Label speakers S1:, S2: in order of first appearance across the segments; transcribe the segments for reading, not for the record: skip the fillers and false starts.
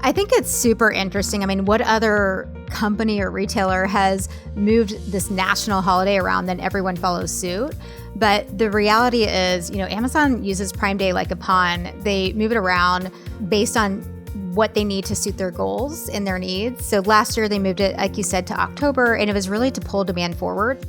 S1: I think it's super interesting. I mean, what other company or retailer has moved this national holiday around, then everyone follows suit? But the reality is, Amazon uses Prime Day like a pawn. They move it around based on what they need to suit their goals and their needs. So last year they moved it, like you said, to October, and it was really to pull demand forward.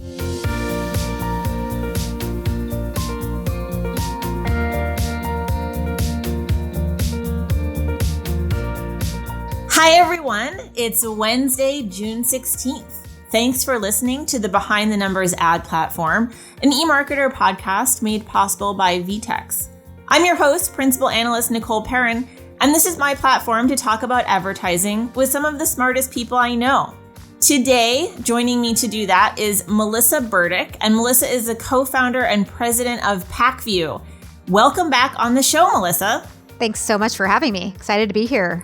S2: Hi, everyone. It's Wednesday, June 16th. Thanks for listening to the Behind the Numbers Ad Platform, an eMarketer podcast made possible by VTEX. I'm your host, Principal Analyst Nicole Perrin, and this is my platform to talk about advertising with some of the smartest people I know. Today, joining me to do that is Melissa Burdick, and Melissa is the co-founder and president of PacView. Welcome back on the show, Melissa.
S1: Thanks so much for having me. Excited to be here.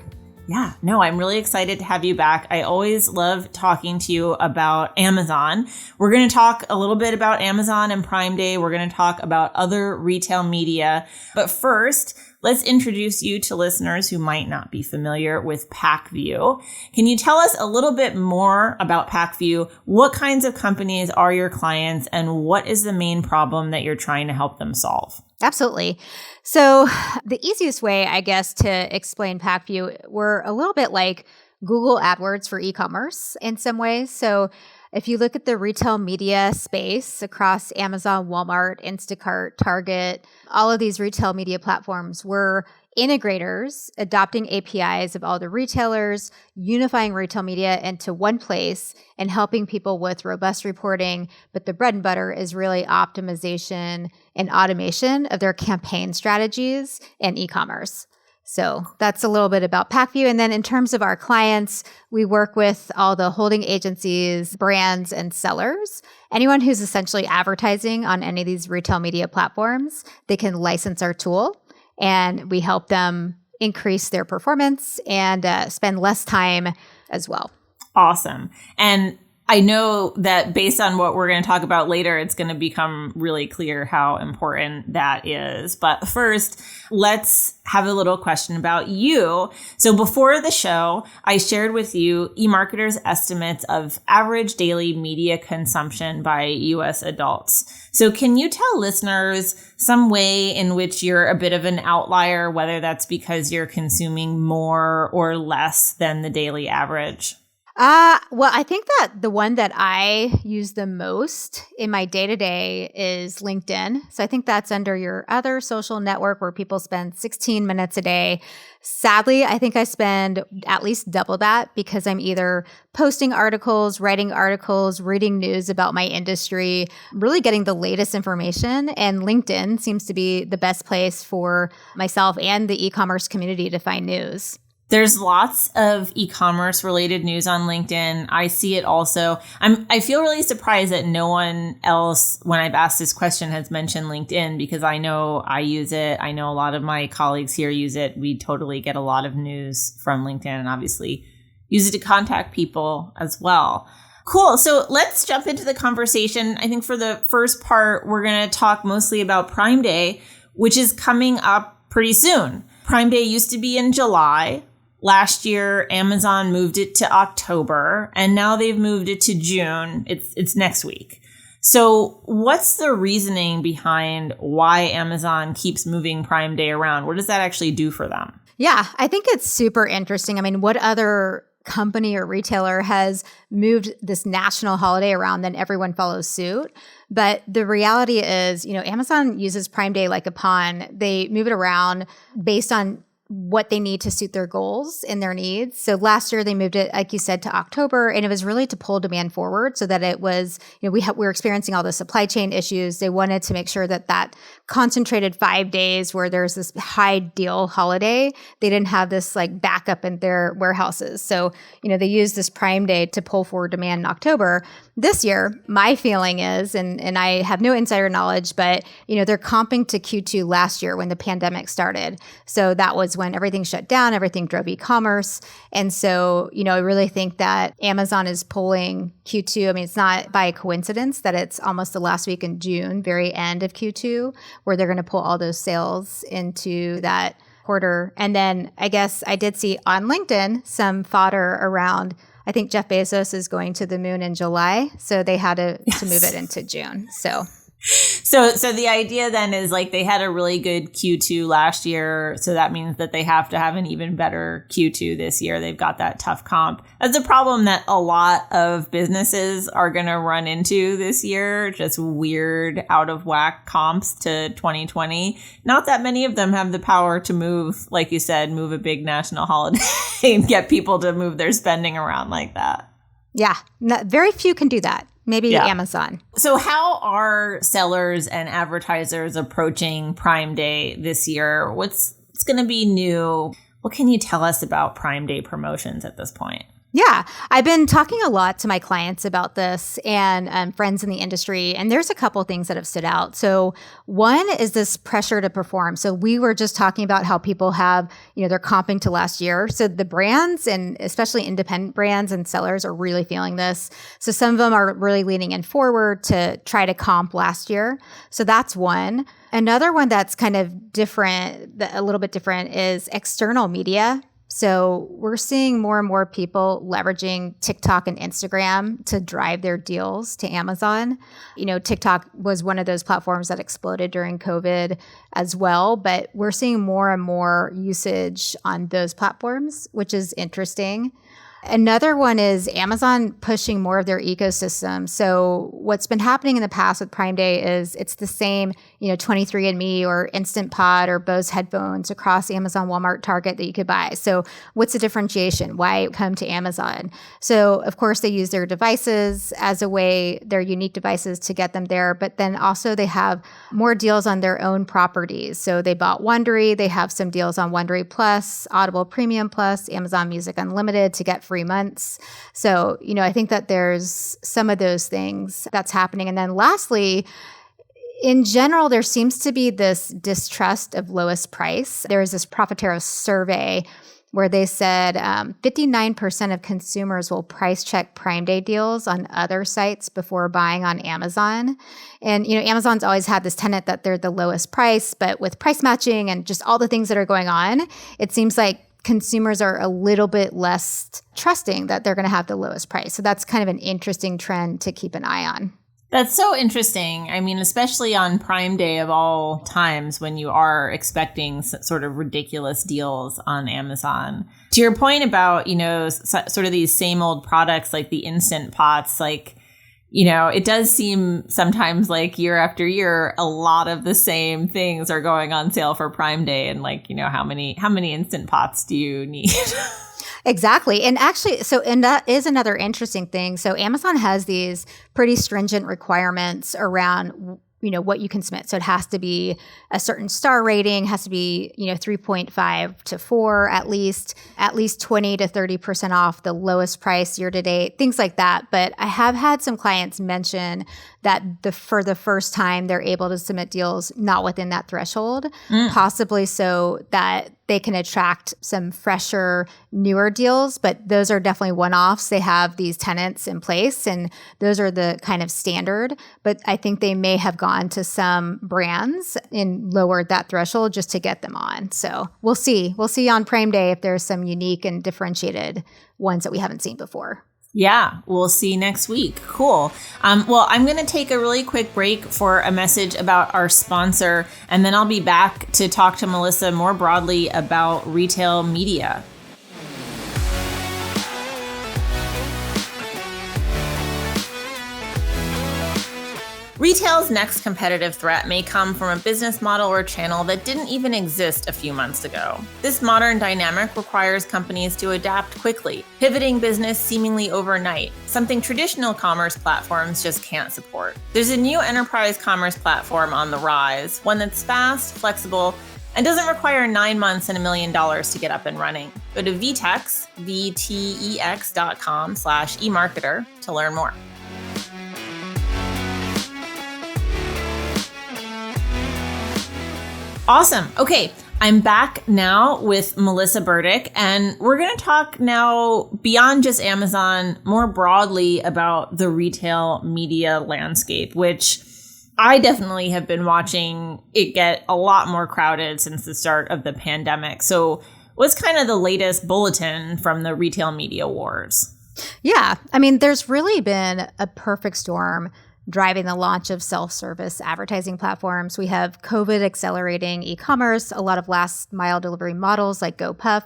S2: Yeah, no, I'm really excited to have you back. I always love talking to you about Amazon. We're going to talk a little bit about Amazon and Prime Day. We're going to talk about other retail media. But first, let's introduce you to listeners who might not be familiar with PacView. Can you tell us a little bit more about PacView? What kinds of companies are your clients, and what is the main problem that you're trying to help them solve?
S1: Absolutely. So the easiest way, I guess, to explain PacView, we're a little bit like Google AdWords for e-commerce in some ways. So if you look at the retail media space across Amazon, Walmart, Instacart, Target, all of these retail media platforms, we're integrators adopting APIs of all the retailers, unifying retail media into one place and helping people with robust reporting. But the bread and butter is really optimization and automation of their campaign strategies and e-commerce. So that's a little bit about PacView. And then in terms of our clients, we work with all the holding agencies, brands, and sellers. Anyone who's essentially advertising on any of these retail media platforms, they can license our tool, and we help them increase their performance and spend less time as well.
S2: Awesome. And I know that based on what we're going to talk about later, it's going to become really clear how important that is. But first, let's have a little question about you. So before the show, I shared with you eMarketer's estimates of average daily media consumption by U.S. adults. So can you tell listeners some way in which you're a bit of an outlier, whether that's because you're consuming more or less than the daily average?
S1: Well, I think that the one that I use the most in my day-to-day is LinkedIn. So I think that's under your other social network where people spend 16 minutes a day. Sadly, I think I spend at least double that because I'm either posting articles, writing articles, reading news about my industry, really getting the latest information. And LinkedIn seems to be the best place for myself and the e-commerce community to find news.
S2: There's lots of e-commerce related news on LinkedIn. I see it also. I feel really surprised that no one else, when I've asked this question, has mentioned LinkedIn, because I know I use it. I know a lot of my colleagues here use it. We totally get a lot of news from LinkedIn, and obviously use it to contact people as well. Cool. So let's jump into the conversation. I think for the first part, we're going to talk mostly about Prime Day, which is coming up pretty soon. Prime Day used to be in July. Last year, Amazon moved it to October, and now they've moved it to June. It's next week. So what's the reasoning behind why Amazon keeps moving Prime Day around? What does that actually do for them?
S1: Yeah, I think it's super interesting. I mean, what other company or retailer has moved this national holiday around, then everyone follows suit? But the reality is, Amazon uses Prime Day like a pawn. They move it around based on what they need to suit their goals and their needs. So last year they moved it, like you said, to October, and it was really to pull demand forward so that it was, we were experiencing all the supply chain issues. They wanted to make sure that concentrated 5 days where there's this high deal holiday, they didn't have this like backup in their warehouses. So, they used this Prime Day to pull forward demand in October. This year, my feeling is, and I have no insider knowledge, but, they're comping to Q2 last year when the pandemic started. So that was when everything shut down, everything drove e-commerce. And so, I really think that Amazon is pulling Q2. I mean, it's not by coincidence that it's almost the last week in June, very end of Q2, where they're going to pull all those sales into that quarter. And then I guess I did see on LinkedIn some fodder around, I think Jeff Bezos is going to the moon in July. So they had to move it into June.
S2: So the idea then is like they had a really good Q2 last year. So that means that they have to have an even better Q2 this year. They've got that tough comp. That's a problem that a lot of businesses are going to run into this year. Just weird out of whack comps to 2020. Not that many of them have the power to move, like you said, move a big national holiday and get people to move their spending around like that.
S1: Yeah, very few can do that. Maybe Amazon.
S2: So how are sellers and advertisers approaching Prime Day this year? What's going to be new? What can you tell us about Prime Day promotions at this point?
S1: Yeah, I've been talking a lot to my clients about this and friends in the industry, and there's a couple things that have stood out. So one is this pressure to perform. So we were just talking about how people have, they're comping to last year. So the brands and especially independent brands and sellers are really feeling this. So some of them are really leaning in forward to try to comp last year. So that's one. Another one that's kind of different, a little bit different, is external media. So we're seeing more and more people leveraging TikTok and Instagram to drive their deals to Amazon. TikTok was one of those platforms that exploded during COVID as well, but we're seeing more and more usage on those platforms, which is interesting. Another one is Amazon pushing more of their ecosystem. So what's been happening in the past with Prime Day is it's the same, 23andMe or Instant Pod or Bose headphones across Amazon, Walmart, Target that you could buy. So what's the differentiation? Why come to Amazon? So of course they use their devices as a way, their unique devices to get them there, but then also they have more deals on their own properties. So they bought Wondery. They have some deals on Wondery Plus, Audible Premium Plus, Amazon Music Unlimited to get free months. So, I think that there's some of those things that's happening. And then lastly, in general, there seems to be this distrust of lowest price. There is this Profitero survey where they said 59% of consumers will price check Prime Day deals on other sites before buying on Amazon. And, Amazon's always had this tenet that they're the lowest price, but with price matching and just all the things that are going on, it seems like consumers are a little bit less trusting that they're going to have the lowest price. So that's kind of an interesting trend to keep an eye on.
S2: That's so interesting. I mean, especially on Prime Day of all times when you are expecting sort of ridiculous deals on Amazon. To your point about, sort of these same old products like the Instant Pots, it does seem sometimes like year after year, a lot of the same things are going on sale for Prime Day. And how many Instant Pots do you need?
S1: Exactly. And actually, and that is another interesting thing. So Amazon has these pretty stringent requirements around what you can submit. So it has to be a certain star rating, has to be, 3.5 to 4 at least 20 to 30% off the lowest price year to date, things like that. But I have had some clients mention that for the first time, they're able to submit deals not within that threshold, possibly so that they can attract some fresher, newer deals, but those are definitely one-offs. They have these tenants in place, and those are the kind of standard. But I think they may have gone to some brands and lowered that threshold just to get them on. So we'll see. We'll see on Prime Day if there's some unique and differentiated ones that we haven't seen before.
S2: Yeah, we'll see next week. Cool. Well, I'm going to take a really quick break for a message about our sponsor, and then I'll be back to talk to Melissa more broadly about retail media. Retail's next competitive threat may come from a business model or channel that didn't even exist a few months ago. This modern dynamic requires companies to adapt quickly, pivoting business seemingly overnight, something traditional commerce platforms just can't support. There's a new enterprise commerce platform on the rise, one that's fast, flexible, and doesn't require 9 months and $1 million to get up and running. Go to VTEX, VTEX.com/eMarketer to learn more. Awesome. Okay, I'm back now with Melissa Burdick, and we're going to talk now beyond just Amazon, more broadly about the retail media landscape, which I definitely have been watching it get a lot more crowded since the start of the pandemic. So what's kind of the latest bulletin from the retail media wars?
S1: Yeah, I mean, there's really been a perfect storm driving the launch of self-service advertising platforms. We have COVID accelerating e-commerce, a lot of last mile delivery models like GoPuff.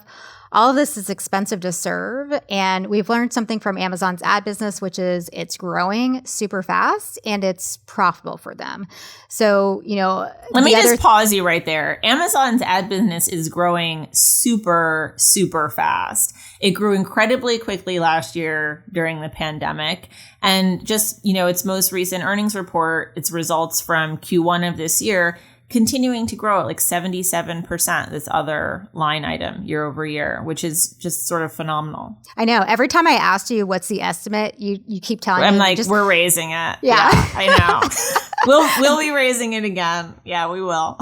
S1: All of this is expensive to serve. And we've learned something from Amazon's ad business, which is it's growing super fast and it's profitable for them. So,
S2: let me just pause you right there. Amazon's ad business is growing super, super fast. It grew incredibly quickly last year during the pandemic. And just, its most recent earnings report, its results from Q1 of this year, continuing to grow at like 77%, this other line item year over year, which is just sort of phenomenal.
S1: I know. Every time I asked you what's the estimate, you keep telling me.
S2: I'm like, we're raising it. Yeah I know. We'll be raising it again. Yeah, we will.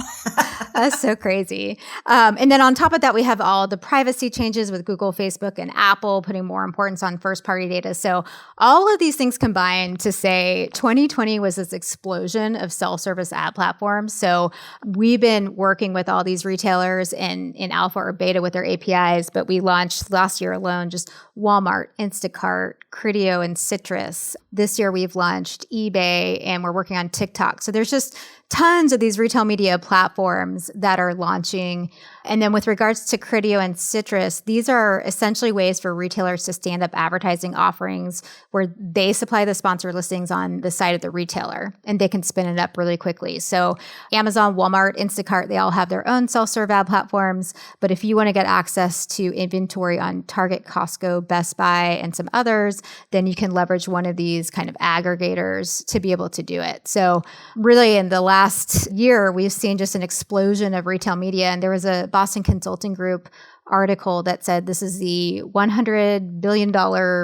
S1: That's so crazy. And then on top of that, we have all the privacy changes with Google, Facebook, and Apple putting more importance on first-party data. So all of these things combined to say 2020 was this explosion of self-service ad platforms. So we've been working with all these retailers in alpha or beta with their APIs, but we launched last year alone just Walmart, Instacart, Criteo, and Citrus. This year we've launched eBay and we're working on TikTok. So there's just tons of these retail media platforms that are launching. And then with regards to Criteo and Citrus, these are essentially ways for retailers to stand up advertising offerings where they supply the sponsored listings on the side of the retailer and they can spin it up really quickly. So Amazon, Walmart, Instacart, they all have their own self-serve ad platforms. But if you want to get access to inventory on Target, Costco, Best Buy, and some others, then you can leverage one of these kind of aggregators to be able to do it. So really in the last year, we've seen just an explosion of retail media. And there was a Boston Consulting Group article that said this is the $100 billion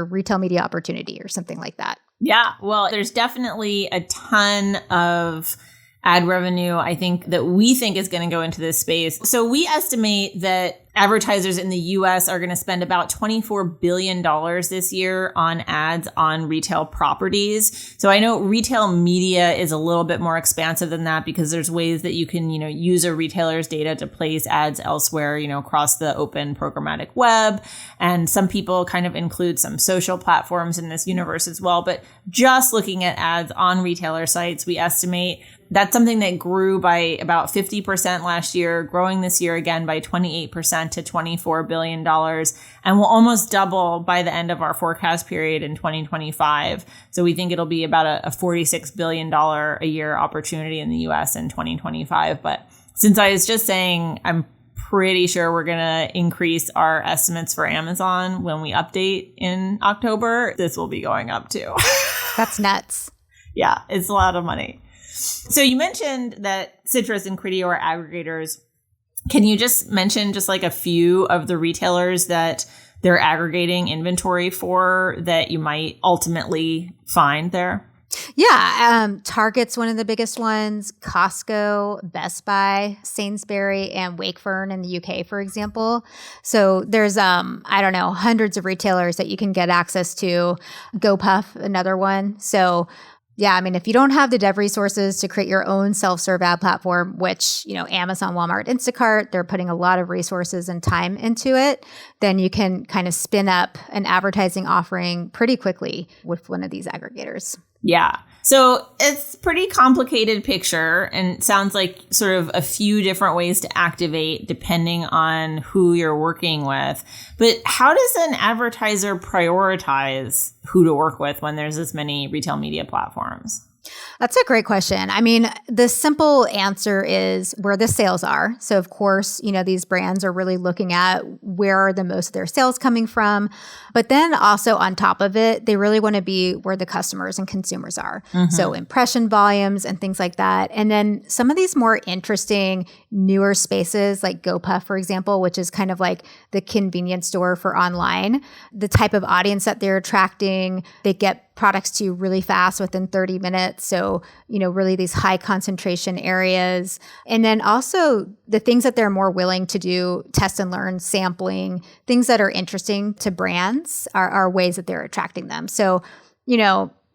S1: retail media opportunity or something like that.
S2: Yeah, well, there's definitely a ton of ad revenue, I think, that we think is going to go into this space. So we estimate that advertisers in the US are going to spend about $24 billion this year on ads on retail properties. So I know retail media is a little bit more expansive than that because there's ways that you can, use a retailer's data to place ads elsewhere, across the open programmatic web. And some people kind of include some social platforms in this universe as well. But just looking at ads on retailer sites, we estimate that's something that grew by about 50% last year, growing this year again by 28% to $24 billion, and will almost double by the end of our forecast period in 2025. So we think it'll be about a $46 billion a year opportunity in the US in 2025. But since I was just saying, I'm pretty sure we're going to increase our estimates for Amazon when we update in October. This will be going up too.
S1: That's nuts.
S2: Yeah, it's a lot of money. So you mentioned that Citrus and Criteo are aggregators. Can you just mention just like a few of the retailers that they're aggregating inventory for that you might ultimately find there?
S1: Yeah, Target's one of the biggest ones, Costco, Best Buy, Sainsbury, and Wakefern in the UK, for example. So there's, hundreds of retailers that you can get access to. GoPuff, another one. So yeah, I mean, if you don't have the dev resources to create your own self-serve ad platform, which, Amazon, Walmart, Instacart, they're putting a lot of resources and time into it, then you can kind of spin up an advertising offering pretty quickly with one of these aggregators.
S2: Yeah. So it's a pretty complicated picture and sounds like sort of a few different ways to activate depending on who you're working with. But how does an advertiser prioritize who to work with when there's this many retail media platforms?
S1: That's a great question. I mean, the simple answer is where the sales are. So of course, these brands are really looking at where are the most of their sales coming from. But then also on top of it, they really want to be where the customers and consumers are. Mm-hmm. So impression volumes and things like that. And then some of these more interesting newer spaces like GoPuff, for example, which is kind of like the convenience store for online, the type of audience that they're attracting, they get products to you really fast within 30 minutes. So, really these high concentration areas. And then also the things that they're more willing to do, test and learn, sampling, things that are interesting to brands are ways that they're attracting them. So,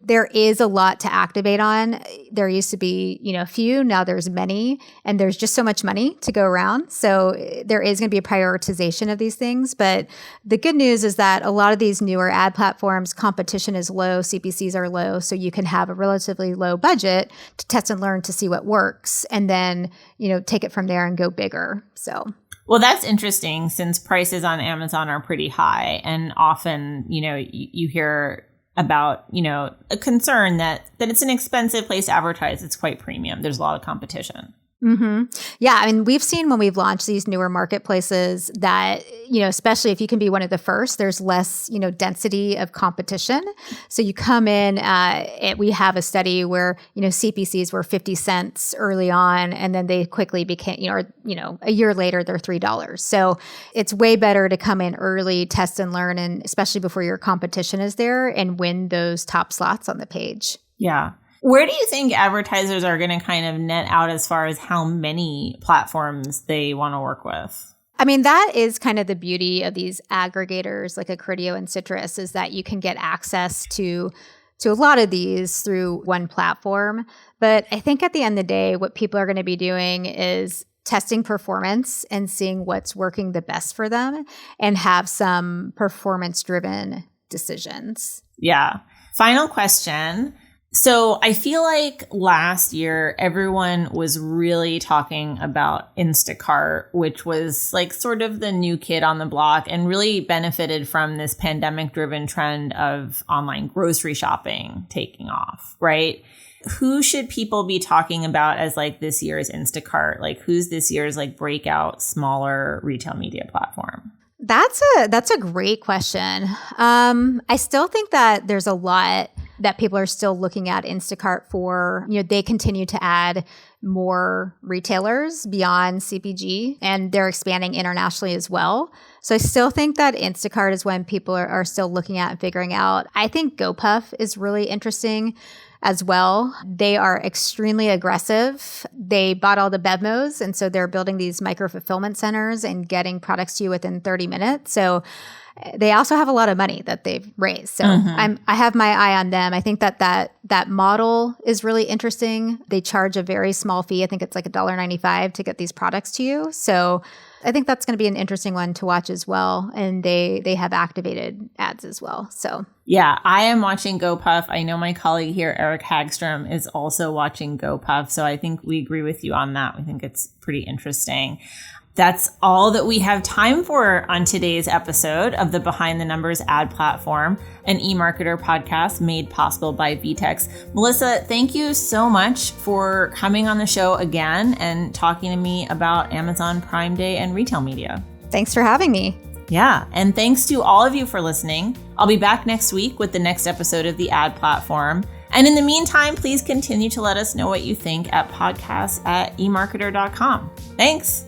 S1: there is a lot to activate on. There used to be, a few, now there's many, and there's just so much money to go around. So there is going to be a prioritization of these things. But the good news is that a lot of these newer ad platforms, competition is low, CPCs are low, so you can have a relatively low budget to test and learn to see what works, and then, take it from there and go bigger. So.
S2: Well, that's interesting since prices on Amazon are pretty high, and often, you hear about, a concern that it's an expensive place to advertise. It's quite premium. There's a lot of competition.
S1: Mm-hmm. Yeah. I mean, we've seen when we've launched these newer marketplaces that, especially if you can be one of the first, there's less, density of competition. So you come in, we have a study where, CPCs were 50 cents early on, and then they quickly became, a year later, they're $3. So it's way better to come in early, test and learn, and especially before your competition is there, and win those top slots on the page.
S2: Yeah. Where do you think advertisers are going to kind of net out as far as how many platforms they want to work with?
S1: I mean, that is kind of the beauty of these aggregators like Criteo and Citrus, is that you can get access to a lot of these through one platform. But I think at the end of the day, what people are going to be doing is testing performance and seeing what's working the best for them, and have some performance-driven decisions.
S2: Yeah. Final question. So I feel like last year, everyone was really talking about Instacart, which was like sort of the new kid on the block and really benefited from this pandemic-driven trend of online grocery shopping taking off, right? Who should people be talking about as like this year's Instacart? Like who's this year's like breakout smaller retail media platform?
S1: That's a great question. I still think that there's a lot that people are still looking at Instacart for. They continue to add more retailers beyond CPG, and they're expanding internationally as well. So I still think that Instacart is one people are still looking at and figuring out. I think GoPuff is really interesting as well. They are extremely aggressive. They bought all the BevMos, and so they're building these micro fulfillment centers and getting products to you within 30 minutes. So they also have a lot of money that they've raised. So I have my eye on them. I think that model is really interesting. They charge a very small fee. I think it's like $1.95 to get these products to you. So I think that's going to be an interesting one to watch as well. And they have activated ads as well. So
S2: yeah, I am watching GoPuff. I know my colleague here, Eric Hagstrom, is also watching GoPuff. So I think we agree with you on that. We think it's pretty interesting. That's all that we have time for on today's episode of the Behind the Numbers Ad Platform, an eMarketer podcast made possible by VTEX. Melissa, thank you so much for coming on the show again and talking to me about Amazon Prime Day and retail media.
S1: Thanks for having me.
S2: Yeah, and thanks to all of you for listening. I'll be back next week with the next episode of the Ad Platform. And in the meantime, please continue to let us know what you think at podcasts@emarketer.com. Thanks.